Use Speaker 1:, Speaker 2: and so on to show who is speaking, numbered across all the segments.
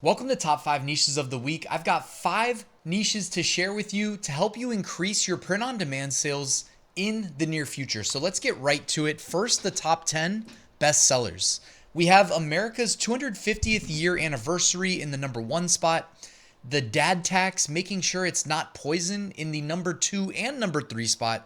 Speaker 1: Welcome to Top 5 Niches of the Week. I've got 5 niches to share with you to help you increase your print-on-demand sales in the near future. So let's get right to it. First, the top 10 best sellers. We have America's 250th year anniversary in the number 1 spot. The dad tax, making sure it's not poison, in the number 2 and number 3 spot.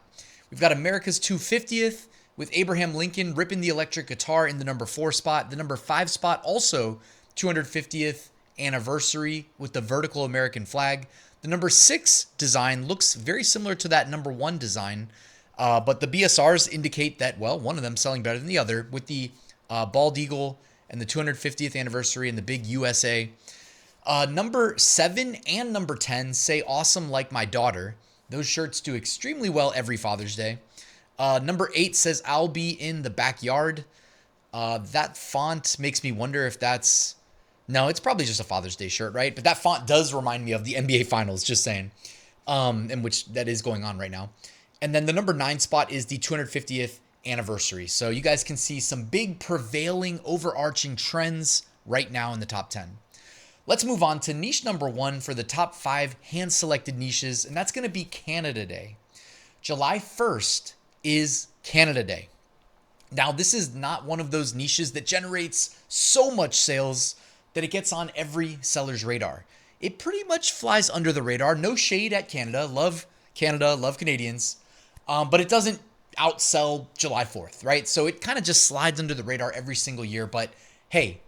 Speaker 1: We've got America's 250th with Abraham Lincoln ripping the electric guitar in the number 4 spot. The number 5 spot, also 250th anniversary with the vertical American flag. The number 6 design looks very similar to that number 1 design, but the BSRs indicate that, well, one of them selling better than the other with the bald eagle and the 250th anniversary and the big USA. Number 7 and number 10 say awesome like my daughter. Those shirts do extremely well every Father's Day. Number 8 says I'll be in the backyard. That font makes me wonder if that's... No, it's probably just a Father's Day shirt, right? But that font does remind me of the NBA Finals, just saying, in which that is going on right now. And then the number 9 spot is the 250th anniversary. So you guys can see some big prevailing overarching trends right now in the top 10. Let's move on to niche number 1 for the top 5 hand-selected niches, and that's going to be Canada Day. July 1st is Canada Day. Now, this is not one of those niches that generates so much sales that it gets on every seller's radar. It pretty much flies under the radar. No shade at Canada. Love Canada, love Canadians. But it doesn't outsell July 4th, right? So it kind of just slides under the radar every single year. But hey,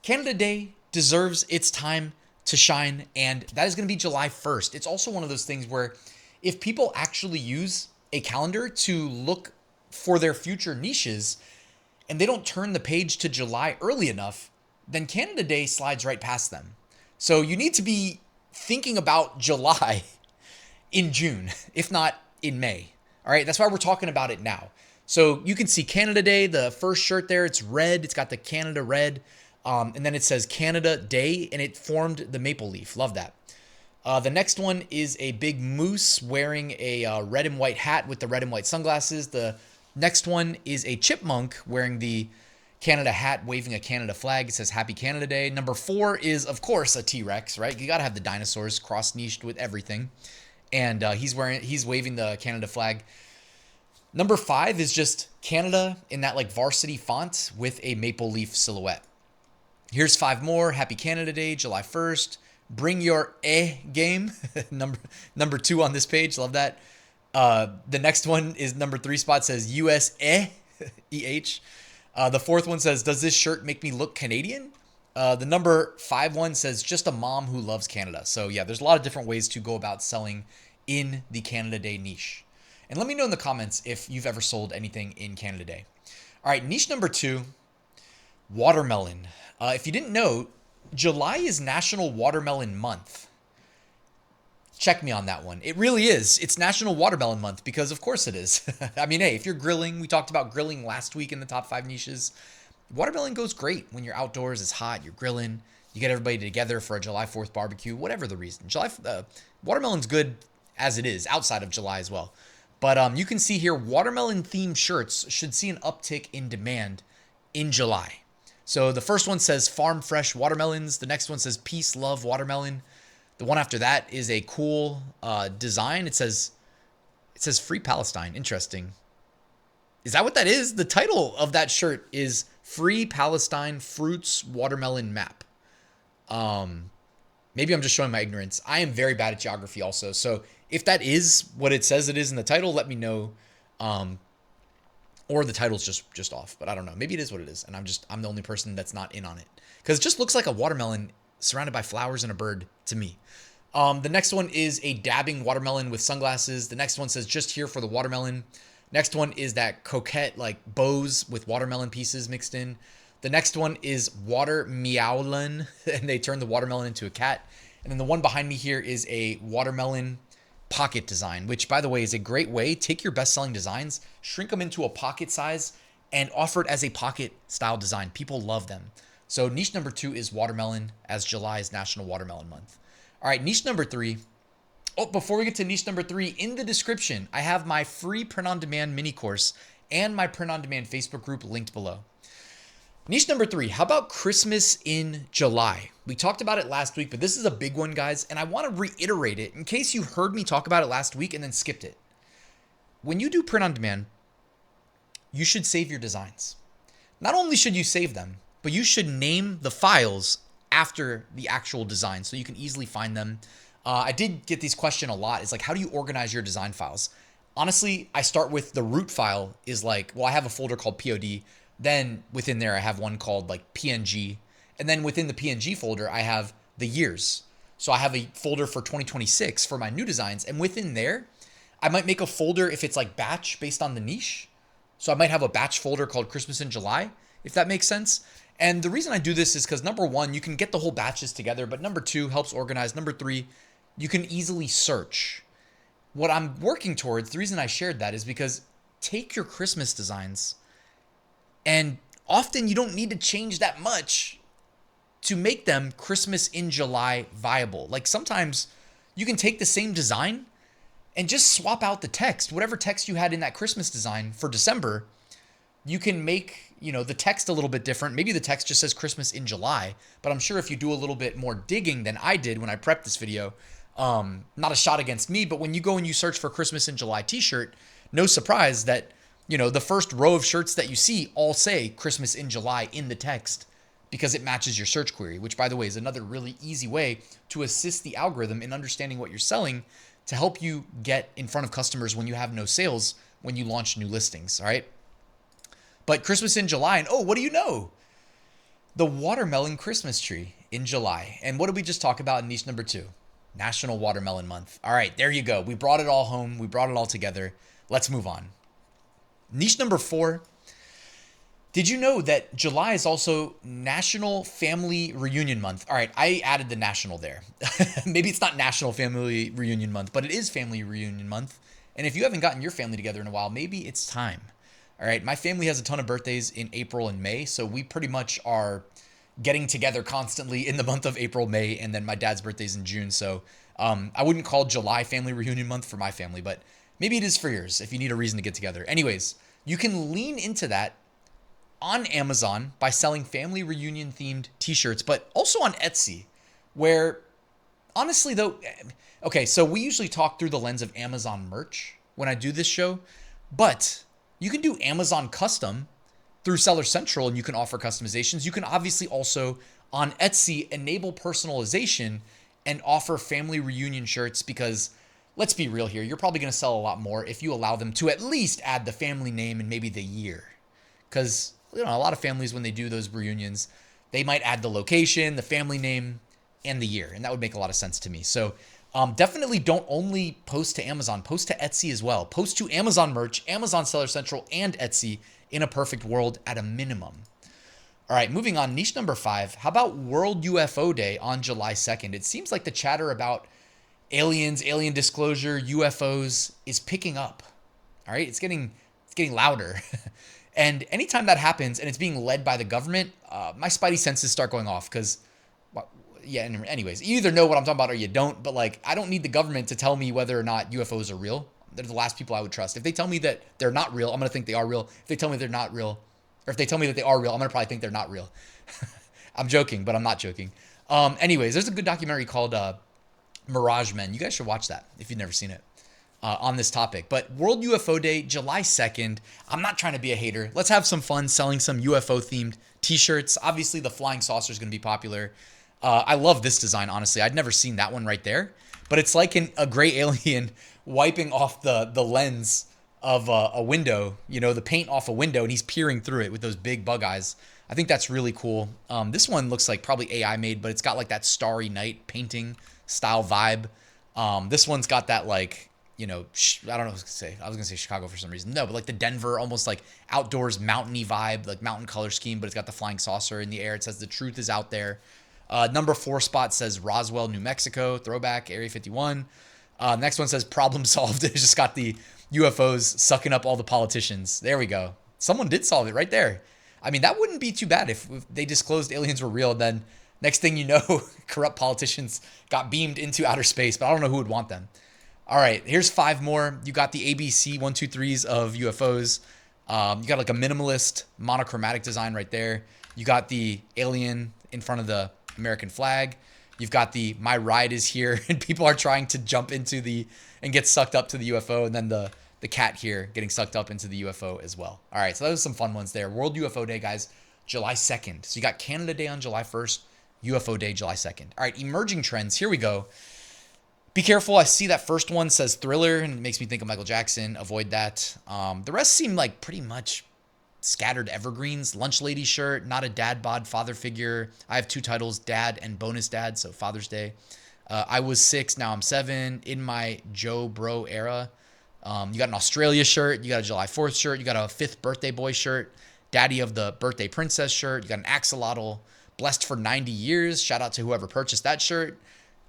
Speaker 1: Canada Day deserves its time to shine, and that is going to be July 1st. It's also one of those things where if people actually use a calendar to look for their future niches and they don't turn the page to July early enough, then Canada Day slides right past them. So you need to be thinking about July in June, if not in May. All right, that's why we're talking about it now. So you can see Canada Day, the first shirt there, it's red. It's got the Canada red. And then it says Canada Day, and it formed the maple leaf. Love that. The next one is a big moose wearing a red and white hat with the red and white sunglasses. The next one is a chipmunk wearing the Canada hat, waving a Canada flag. It says Happy Canada Day. Number 4 is, of course, a T-Rex, right? You got to have the dinosaurs cross-niched with everything. And he's waving the Canada flag. Number 5 is just Canada in that like varsity font with a maple leaf silhouette. Here's 5 more. Happy Canada Day, July 1st. Bring your game. number 2 on this page. Love that. The next one is number 3 spot says USA, EH. The 4th one says, does this shirt make me look Canadian? The number 5 one says, just a mom who loves Canada. So yeah, there's a lot of different ways to go about selling in the Canada Day niche. And let me know in the comments if you've ever sold anything in Canada Day. All right, niche number 2, watermelon. If you didn't know, July is National Watermelon Month. Check me on that one. It really is. It's National Watermelon Month because of course it is. I mean, hey, if you're grilling, we talked about grilling last week in the top 5 niches. Watermelon goes great when you're outdoors, it's hot, you're grilling, you get everybody together for a July 4th barbecue, whatever the reason. Watermelon's good as it is outside of July as well. But you can see here, watermelon themed shirts should see an uptick in demand in July. So the first one says farm fresh watermelons. The next one says peace, love, watermelon. The one after that is a cool design. It says Free Palestine. Interesting. Is that what that is? The title of that shirt is Free Palestine Fruits Watermelon Map. Maybe I'm just showing my ignorance. I am very bad at geography also. So if that is what it says it is in the title, let me know. Or the title's just off, but I don't know. Maybe it is what it is, and I'm the only person that's not in on it. Because it just looks like a watermelon surrounded by flowers and a bird to me. The next one is a dabbing watermelon with sunglasses. The next one says just here for the watermelon. Next one is that coquette like bows with watermelon pieces mixed in. The next one is water meowlin, and they turn the watermelon into a cat. And then the one behind me here is a watermelon pocket design, which by the way is a great way. Take your best-selling designs, shrink them into a pocket size, and offer it as a pocket style design. People love them. So niche number 2 is watermelon, as July is National Watermelon Month. All right, niche number 3. Oh, before we get to niche number 3, in the description, I have my free print-on-demand mini course and my print-on-demand Facebook group linked below. Niche number 3, how about Christmas in July? We talked about it last week, but this is a big one, guys, and I want to reiterate it in case you heard me talk about it last week and then skipped it. When you do print on demand, you should save your designs. Not only should you save them, but you should name the files after the actual design so you can easily find them. I did get this question a lot. It's like, how do you organize your design files? Honestly, I start with the root file is like, well, I have a folder called POD. Then within there, I have one called like PNG. And then within the PNG folder, I have the years. So I have a folder for 2026 for my new designs. And within there, I might make a folder if it's like batch based on the niche. So I might have a batch folder called Christmas in July, if that makes sense. And the reason I do this is because number 1, you can get the whole batches together, but number 2, helps organize. Number 3, you can easily search. What I'm working towards, the reason I shared that is because take your Christmas designs, and often you don't need to change that much to make them Christmas in July viable. Like sometimes you can take the same design and just swap out the text. Whatever text you had in that Christmas design for December, you can make, the text a little bit different. Maybe the text just says Christmas in July, but I'm sure if you do a little bit more digging than I did when I prepped this video, not a shot against me, but when you go and you search for Christmas in July t-shirt, no surprise that, the first row of shirts that you see all say Christmas in July in the text because it matches your search query, which by the way is another really easy way to assist the algorithm in understanding what you're selling to help you get in front of customers when you have no sales, when you launch new listings, all right? But Christmas in July, and oh, what do you know? The watermelon Christmas tree in July. And what did we just talk about in niche number 2? National Watermelon Month. All right, there you go. We brought it all home. We brought it all together. Let's move on. Niche number 4. Did you know that July is also National Family Reunion Month? All right, I added the national there. Maybe it's not National Family Reunion Month, but it is Family Reunion Month. And if you haven't gotten your family together in a while, maybe it's time. All right, my family has a ton of birthdays in April and May, so we pretty much are getting together constantly in the month of April, May, and then my dad's birthday's in June. So I wouldn't call July Family Reunion Month for my family, but maybe it is for yours if you need a reason to get together. Anyways, you can lean into that on Amazon by selling family reunion themed t-shirts, but also on Etsy, where honestly though, okay, so we usually talk through the lens of Amazon merch when I do this show, but you can do Amazon custom through Seller Central and you can offer customizations. You can obviously also on Etsy enable personalization and offer family reunion shirts because let's be real here, you're probably going to sell a lot more if you allow them to at least add the family name and maybe the year. Because a lot of families, when they do those reunions, they might add the location, the family name, and the year. And that would make a lot of sense to me. So definitely don't only post to Amazon, post to Etsy as well. Post to Amazon merch, Amazon Seller Central, and Etsy in a perfect world at a minimum. All right, moving on. Niche number 5. How about World UFO Day on July 2nd? It seems like the chatter about aliens, alien disclosure, UFOs is picking up. All right, it's getting louder. And anytime that happens and it's being led by the government, my spidey senses start going off because, yeah, anyways, you either know what I'm talking about or you don't. But like, I don't need the government to tell me whether or not UFOs are real. They're the last people I would trust. If they tell me that they're not real, I'm going to think they are real. If they tell me they're not real, or if they tell me that they are real, I'm going to probably think they're not real. I'm joking, but I'm not joking. Anyways, there's a good documentary called Mirage Men. You guys should watch that if you've never seen it. On this topic. But World UFO Day, July 2nd. I'm not trying to be a hater. Let's have some fun selling some UFO themed t-shirts. Obviously the flying saucer is going to be popular. I love this design, honestly. I'd never seen that one right there, but it's like a gray alien wiping off the lens of a window, the paint off a window, and he's peering through it with those big bug eyes. I think that's really cool. This one looks like probably AI made, but it's got like that Starry Night painting style vibe. This one's got that like, I don't know what to say. I was going to say Chicago for some reason. No, but like the Denver, almost like outdoors mountainy vibe, like mountain color scheme, but it's got the flying saucer in the air. It says the truth is out there. Number 4 spot says Roswell, New Mexico, throwback, Area 51. Next one says problem solved. It's just got the UFOs sucking up all the politicians. There we go. Someone did solve it right there. I mean, that wouldn't be too bad if they disclosed aliens were real. And then next thing you know, corrupt politicians got beamed into outer space, but I don't know who would want them. All right, here's 5 more. You got the ABC 1, 2, 3s of UFOs. You got like a minimalist monochromatic design right there. You got the alien in front of the American flag. You've got the my ride is here, and people are trying to jump into the and get sucked up to the UFO, and then the cat here getting sucked up into the UFO as well. All right, so those are some fun ones there. World UFO Day, guys, July 2nd. So you got Canada Day on July 1st, UFO Day July 2nd. All right, emerging trends. Here we go. Be careful. I see that first one says Thriller, and it makes me think of Michael Jackson. Avoid that. The rest seem like pretty much scattered evergreens. Lunch Lady shirt, not a dad bod father figure. I have 2 titles, dad and bonus dad, so Father's Day. I was 6, now I'm 7. In my Joe Bro era. You got an Australia shirt. You got a July 4th shirt. You got a 5th birthday boy shirt. Daddy of the birthday princess shirt. You got an axolotl. Blessed for 90 years. Shout out to whoever purchased that shirt.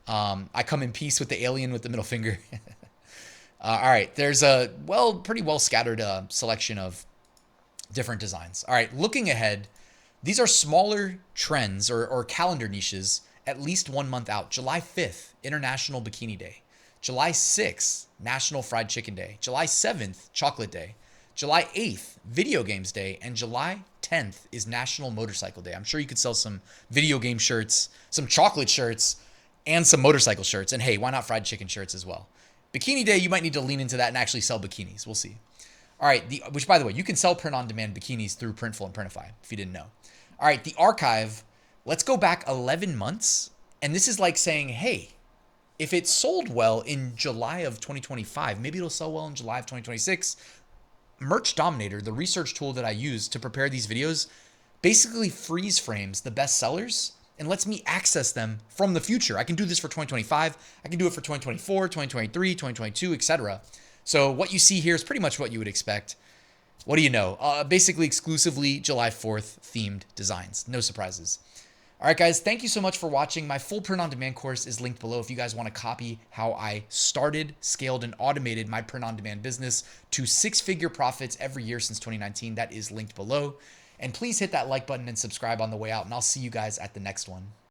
Speaker 1: I come in peace with the alien with the middle finger. All right. There's a pretty well scattered selection of different designs. All right. Looking ahead, these are smaller trends or calendar niches at least 1 month out. July 5th, International Bikini Day. July 6th, National Fried Chicken Day. July 7th, Chocolate Day. July 8th, Video Games Day. And July 10th is National Motorcycle Day. I'm sure you could sell some video game shirts, some chocolate shirts, and some motorcycle shirts. And hey, why not fried chicken shirts as well? Bikini Day, you might need to lean into that and actually sell bikinis. We'll see. All right, which, by the way, you can sell print-on-demand bikinis through Printful and Printify, if you didn't know. All right, the archive, let's go back 11 months. And this is like saying, hey, if it sold well in July of 2025, maybe it'll sell well in July of 2026. Merch Dominator, the research tool that I use to prepare these videos, basically freeze frames the best sellers and lets me access them from the future. I can do this for 2025. I can do it for 2024, 2023, 2022, etc. So what you see here is pretty much what you would expect. What do you know? Basically exclusively July 4th themed designs. No surprises. All right, guys, thank you so much for watching. My full print-on-demand course is linked below if you guys want to copy how I started, scaled, and automated my print-on-demand business to 6-figure profits every year since 2019. That is linked below. And please hit that like button and subscribe on the way out, and I'll see you guys at the next one.